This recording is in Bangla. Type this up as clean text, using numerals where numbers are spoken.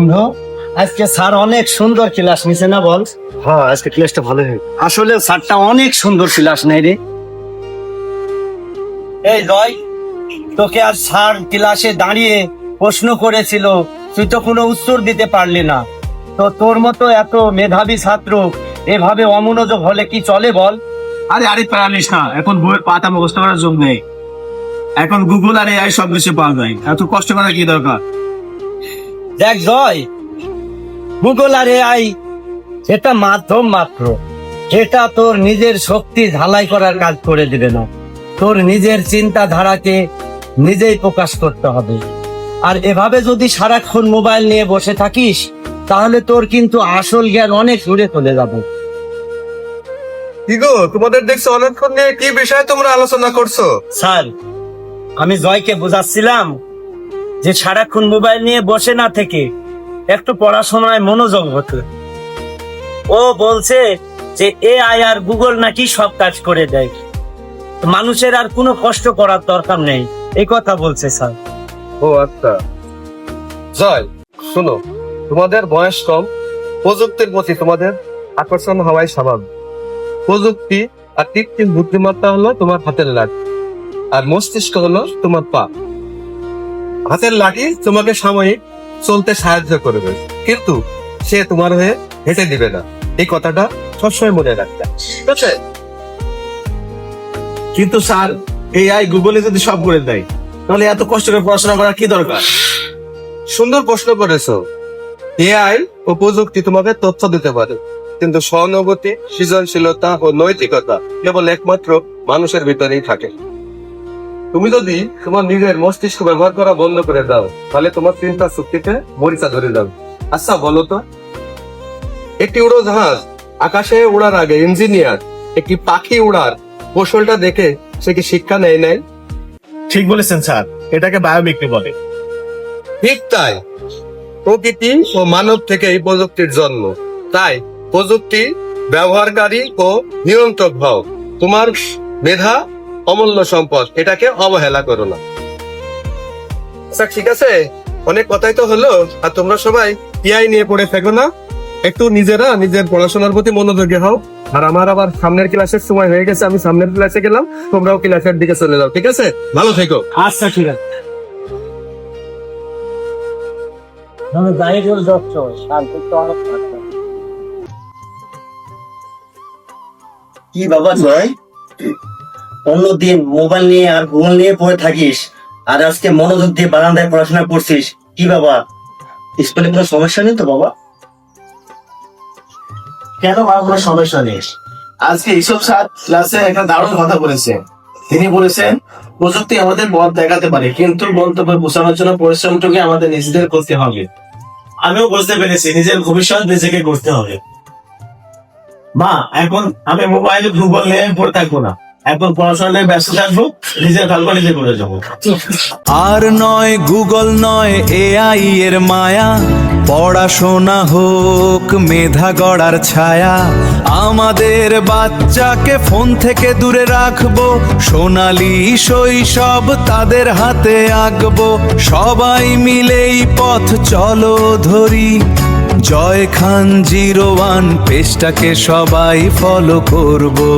বন্ধু, আজকে স্যার অনেক সুন্দর ক্লাস নিছে না বল? হ্যাঁ, আজকে ক্লাসটা ভালো হয়েছে। আসলে স্যারটা অনেক সুন্দর ক্লাস নেয় রে। এই জয়, তোকে আজ স্যার ক্লাসে দাঁড়িয়ে প্রশ্ন করেছিল, তুই তো কোনো উত্তর দিতে পারলি না। তো তোর মতো এত মেধাবী ছাত্র এভাবে অমনোযোগ হলে কি চলে বল? আরে আরে পারিস না, এখন বইয়ের পাতা মুখস্থ করার যোগ নেই। এখন গুগল আর এআই সব কিছু পাওয়া যায়, এত কষ্ট করা কি দরকার? দেখ জয়, গুগল আর এআই এটা মাধ্যম মাত্র, এটা তোর নিজের শক্তি ঝালাই করার কাজ করে দিবে না। তোর নিজের চিন্তাধারাকে নিজেই প্রকাশ করতে হবে। আর এভাবে যদি সারাক্ষণ মোবাইল নিয়ে বসে থাকিস তাহলে তোর কিন্তু আসল জ্ঞান অনেক দূরে চলে যাবে। কি গো, তোমাদের দেখছো অনেকক্ষণ নিয়ে কি বিষয়ে তোমরা আলোচনা করছো? স্যার, আমি জয়কে বোঝাচ্ছিলাম যে সারাক্ষণ মোবাইল নিয়ে বসে না থেকে একটু পড়াশোনায় মনোযোগ হতো। ও বলছে যে এআই আর গুগল নাকি সব কাজ করে দেয়, মানুষের আর কোনো কষ্ট করার দরকার নেই, এই কথা বলছে স্যার। ও আচ্ছা। জয়, শোনো, তোমাদের বয়স কম, প্রযুক্তির প্রতি তোমাদের আকর্ষণ হওয়াই স্বাভাবিক। প্রযুক্তি আর কৃত্রিম বুদ্ধিমত্তা হলো তোমার হাতের লাঠি, আর মস্তিষ্ক হলো তোমার পা। হাতের লাঠি তোমাকে সাময়িক চলতে সাহায্য করবে, কিন্তু সে তোমার হয়ে হেঁটে দিবে না। এই কথাটা সবসময় মনে রাখবে, ঠিক আছে? কিন্তু স্যার, এআই গুগলে যদি সব করে দেয় তাহলে এত কষ্ট করে পড়াশোনা করার কি দরকার? সুন্দর প্রশ্ন করেছো। এআই ও প্রযুক্তি তোমাকে তথ্য দিতে পারে, কিন্তু সহানুভূতি, সৃজনশীলতা ও নৈতিকতা কেবল একমাত্র মানুষের ভিতরেই থাকে। তুমি যদি তোমার নিজের মস্তিষ্ক ব্যবহার করা বন্ধ করে দাও তাহলে তোমার চিন্তা শক্তিতে মরিচা ধরে যাবে। আচ্ছা বলো তো, একটি উড়োজাহাজ আকাশে উড়ার আগে ইঞ্জিনিয়ার একটি পাখি উড়ার কৌশলটা দেখে সে কি শিক্ষা নেয় নাই? ঠিক বলেছেন স্যার, এটাকে বায়োমিক্রি বলে। ঠিক তাই, প্রকৃতি ও মানব থেকে এই প্রযুক্তির জন্ম। তাই প্রযুক্তি ব্যবহারকারী ও নিয়ন্ত্রক হও। তোমার মেধা অমূল্য সম্পদ, এটাকে অবহেলা করো না। আচ্ছা ঠিক আছে, অনেক কথাই তো হলো। আর তোমরা সবাই এআই নিয়ে পড়ে থাকো না, একটু নিজেরা নিজের পড়াশোনার প্রতি মনোযোগী হও। আর আমার আবার সামনের ক্লাসের সময় হয়ে গেছে, আমি সামনের ক্লাসে গেলাম, তোমরাও ক্লাসের দিকে চলে যাও, ঠিক আছে? ভালো থেকো। আচ্ছা ঠিক আছে। কি বাবা জয়, অন্যদিন মোবাইল নিয়ে আর গুগল নিয়ে পড়ে থাকিস, আর আজকে মনোযোগ দিয়ে বারান্দায় পড়াশোনা করছিস। কি বাবা, স্কুলে কোনো সমস্যা নেই তো বাবা? কেন বাবা, কোনো সমস্যা নেই। আজকে এইসব স্যার ক্লাসে একটা দারুণ কথা বলেছেন। তিনি বলেছেন প্রযুক্তি আমাদের পথ দেখাতে পারে, কিন্তু গন্তব্য পৌঁছানোর জন্য পরিশ্রমটুকু আমাদের নিজেদের করতে হবে। আমিও বুঝতে পেরেছি, নিজের ভবিষ্যৎ নিজেকে করতে হবে। মা, এখন আমি মোবাইলে গুগল নিয়ে পড়ে থাকবো না, এখন পড়াশোনায় ব্যস্ত থাকবো, নিজের কাজ নিজে করে যাবো। আর নয় গুগল নয় এআই এর মায়া, পড়াশোনা হোক মেধা গড়ার ছায়া। আমাদের বাচ্চাকে ফোন থেকে দূরে রাখবো, সোনালী শৈশব তাদের হাতে আঁকবো। সবাই মিলেই পথ চলো ধরি, জয় খান 01 পেজটাকে সবাই ফলো করবো।